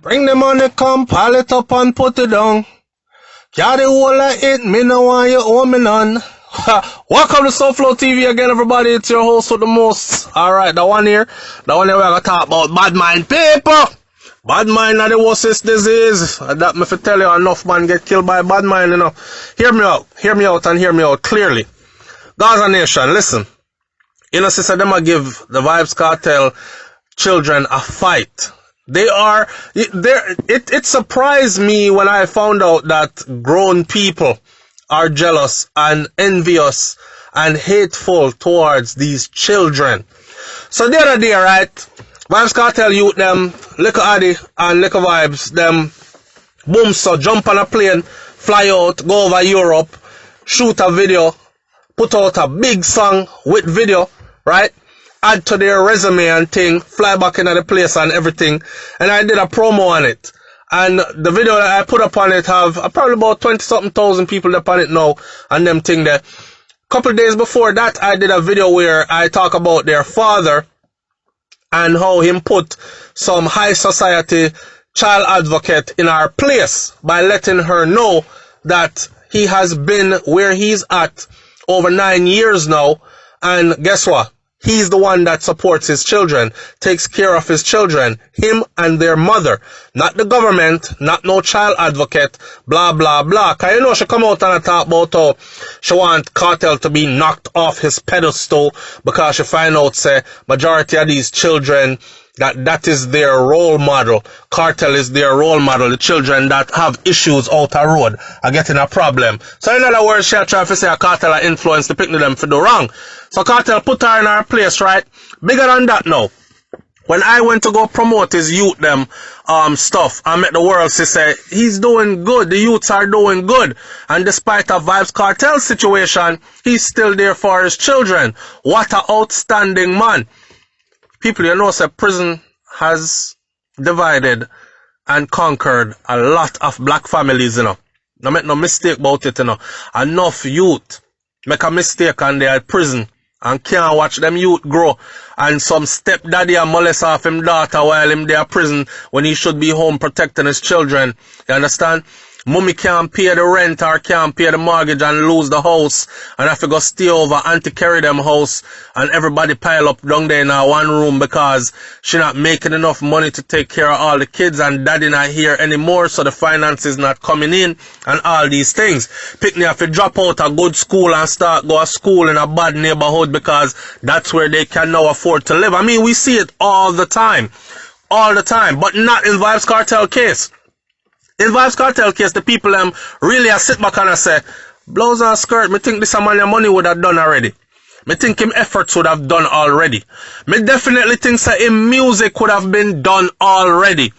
Bring the money, come, pile it up and put it down. Carry the whole of it, me no want you owe me none. Welcome to SouFLoTV again, everybody. It's your host with the most. Alright, the one here we're gonna talk about bad mind people. Bad mind are the worstest disease. That me fi tell you, enough man get killed by bad mind, you know. Hear me out and hear me out clearly. Gaza Nation, listen. You know, sister, them a give the Vybz Kartel children a fight. It surprised me when I found out that grown people are jealous and envious and hateful towards these children. So the other day, right, Vybz Kartel youth them, Little Addy and Little Vybz, them boom, so jump on a plane, fly out, go over Europe, shoot a video, put out a big song with video, right? Add to their resume and thing, fly back into the place and everything. And I did a promo on it. And the video that I put up on it have probably about 20-something thousand people up on it now and them thing there. Couple of days before that, I did a video where I talk about their father and how him put some high society child advocate in our place by letting her know that he has been where he's at over 9 years now. And guess what? He's the one that supports his children, takes care of his children, him and their mother. Not the government, not no child advocate, blah, blah, blah. Cause you know she come out and talk about how she want Kartel to be knocked off his pedestal because she find out, say, majority of these children, that is their role model. Kartel is their role model. The children that have issues out the road are getting a problem. So in other words, she try to say a Kartel are influence the picnic them for do wrong. So Kartel put her in her place, right? Bigger than that now. When I went to go promote his youth them stuff, I met the world, she said, he's doing good, the youths are doing good. And despite a Vybz Kartel situation, he's still there for his children. What an outstanding man. People, you know, say prison has divided and conquered a lot of black families, you know. No make no mistake about it, you know. Enough youth make a mistake and they are in prison and can't watch them youth grow. And some stepdaddy and molest off him daughter while him there in prison when he should be home protecting his children. You understand? Mommy can't pay the rent or can't pay the mortgage and lose the house and have to go stay over Auntie Carry them house and everybody pile up down there in our one room because she not making enough money to take care of all the kids and daddy not here anymore, so the finances not coming in and all these things. Picnic have to drop out a good school and start go to school in a bad neighborhood because that's where they can now afford to live. I mean, we see it all the time, but not in Vybz Kartel case. In Vybz Kartel case, the people really sit back and say, blouse and skirt, me think this a man your money would have done already. Me think him efforts would have done already. Me definitely think that him music would have been done already.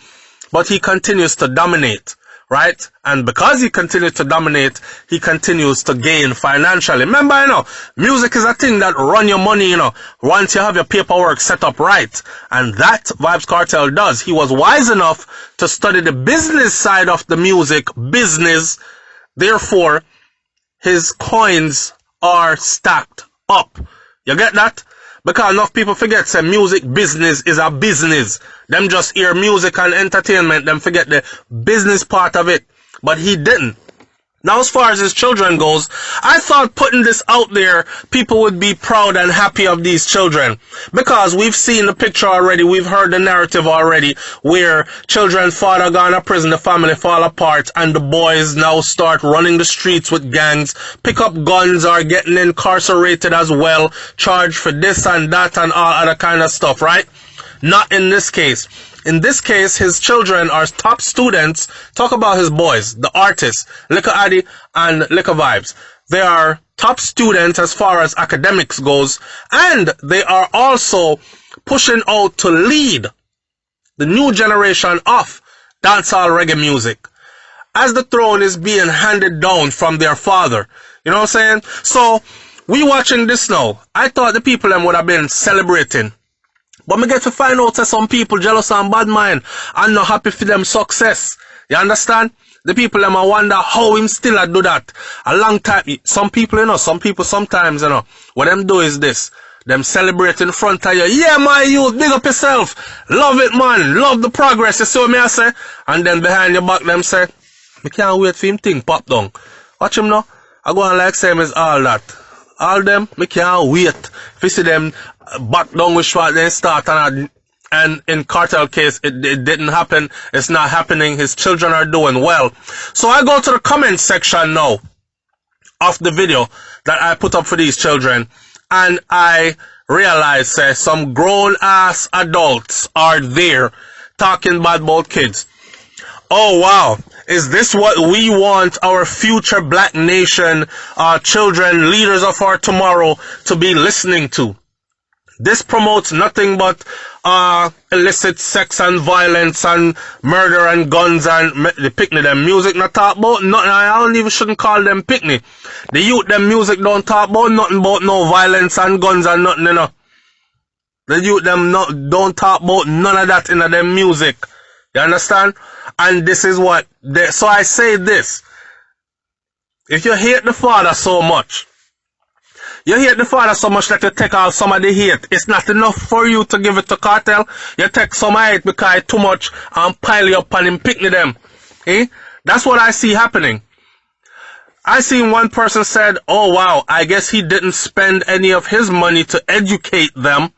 But he continues to dominate, right? And because he continues to dominate, he continues to gain financially. Remember, you know, music is a thing that run your money, you know, once you have your paperwork set up right. And that Vybz Kartel does. He was wise enough to study the business side of the music business. Therefore, his coins are stacked up. You get that? Because enough people forget say music business is a business. Them just hear music and entertainment, them forget the business part of it. But he didn't. Now, as far as his children goes, I thought putting this out there, people would be proud and happy of these children. Because we've seen the picture already, we've heard the narrative already, where children's father gone to prison, the family fall apart, and the boys now start running the streets with gangs, pick up guns, are getting incarcerated as well, charged for this and that and all other kind of stuff, right? Not in this case. In this case, his children are top students. Talk about his boys, the artists, Little Addy and Little Vybz. They are top students as far as academics goes, and they are also pushing out to lead the new generation of dancehall reggae music as the throne is being handed down from their father. You know what I'm saying? So, we watching this now. I thought the people them would have been celebrating. But me get to find out that some people jealous and bad mind and not happy for them success. You understand? The people them wonder how him still a do that. A long time. Some people, you know, some people sometimes, you know, what them do is this. Them celebrate in front of you. Yeah, my youth, big up yourself. Love it, man. Love the progress. You see what me I say? And then behind your back, them say, me can't wait for him thing pop down. Watch him now. I go on like same as all that. All them, me can't wait. If you see them back down with what they start and in cartel case, it didn't happen. It's not happening. His children are doing well. So I go to the comment section now of the video that I put up for these children. And I realize some grown-ass adults are there talking bad about kids. Oh, wow. Is this what we want our future black nation, children, leaders of our tomorrow to be listening to? This promotes nothing but illicit sex and violence and murder and guns and the picnic. Them music not talk about nothing. I don't even shouldn't call them picnic. The youth them music don't talk about nothing about no violence and guns and nothing, you know. The youth them don't talk about none of that in them music. You understand? And this is what so I say this. If you hate the father so much, you hate the father so much that you take out some of the hate. It's not enough for you to give it to cartel. You take some of it because it's too much and pile it up and him picnic them. Eh? That's what I see happening. I seen one person said, oh wow, I guess he didn't spend any of his money to educate them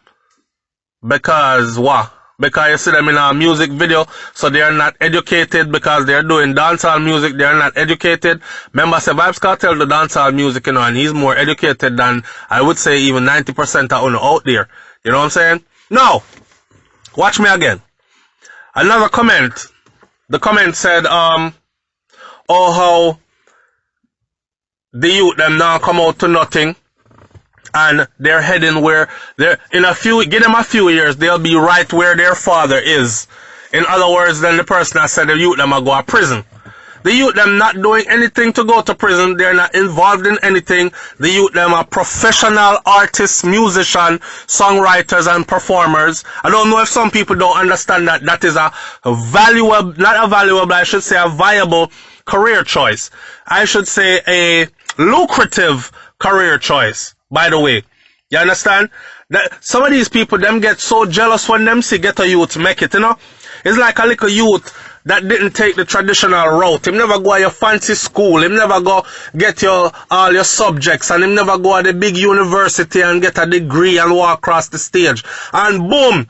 because what? Because you see them in a music video, so they are not educated because they're doing dancehall music, they are not educated. Remember, say Vibes Cartel the dancehall music, you know, and he's more educated than, I would say, even 90% of out there. You know what I'm saying? Now, watch me again. Another comment. The comment said, oh, how the youth them now come out to nothing. And they're heading where they're give them a few years, they'll be right where their father is. In other words, then the person that said the youth them are go to prison. The youth them not doing anything to go to prison. They're not involved in anything. The youth them are professional artists, musicians, songwriters, and performers. I don't know if some people don't understand that that is a valuable, not a valuable, I should say a viable career choice. I should say a lucrative career choice. By the way, you understand? That some of these people, them get so jealous when them see get a youth make it, you know? It's like a little youth that didn't take the traditional route. Him never go to your fancy school. Him never go get all your subjects. And him never go to the big university and get a degree and walk across the stage. And boom!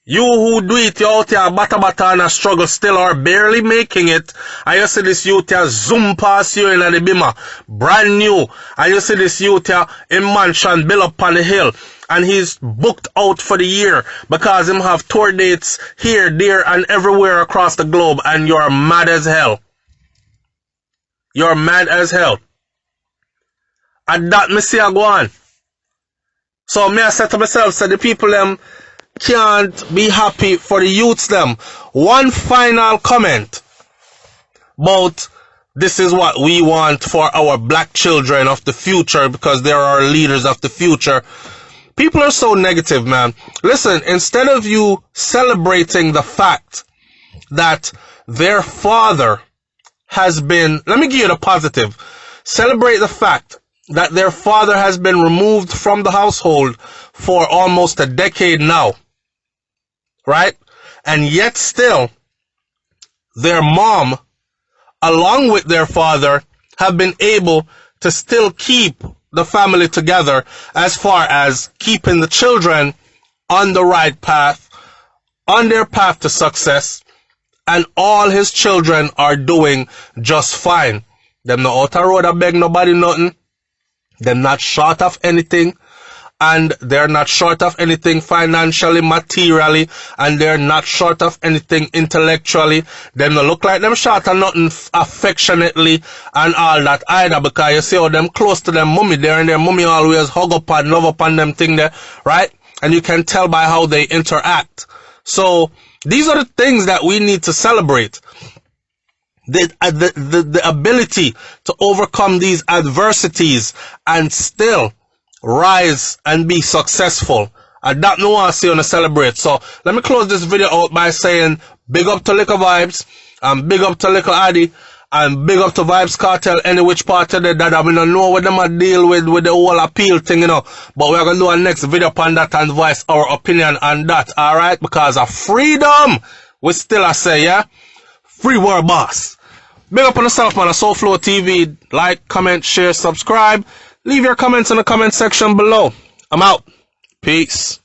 You who do it, you out here bata and a struggle still are barely making it. And you see this youth here zoom past you in the bima. Brand new. And you see this youth here in mansion built up on the hill. And he's booked out for the year because him have tour dates here, there, and everywhere across the globe. And you're mad as hell. You're mad as hell. And that me see I go on. So me I said to myself, so the people them can't be happy for the youths them. One final comment about this is what we want for our black children of the future because they're our leaders of the future. People are so negative, man. Listen, instead of you celebrating the fact that their father has been, let me give you the positive. Celebrate the fact that their father has been removed from the household for almost a decade now. Right? And yet still, their mom, along with their father, have been able to still keep the family together as far as keeping the children on the right path, on their path to success, and all his children are doing just fine. Them not out the road a beg nobody nothing. Them not short of anything. And they're not short of anything financially, materially, and they're not short of anything intellectually. Them don't look like them short of nothing affectionately and all that either, because you see how them close to them mummy there, and their mummy always hug up and love up on them thing there, right? And you can tell by how they interact. So these are the things that we need to celebrate. The ability to overcome these adversities and still rise and be successful. And that no one see on to celebrate. So let me close this video out by saying big up to Liquor Vibes and big up to Little Addy. And big up to Vibes Cartel, any which part of that I don't know what them a deal with the whole appeal thing, you know. But we're gonna do a next video upon that and voice our opinion on that, alright? Because of freedom, we still a say, yeah? Free world boss. Big up on yourself, man. SouFLoTV. Like, comment, share, subscribe. Leave your comments in the comment section below. I'm out. Peace.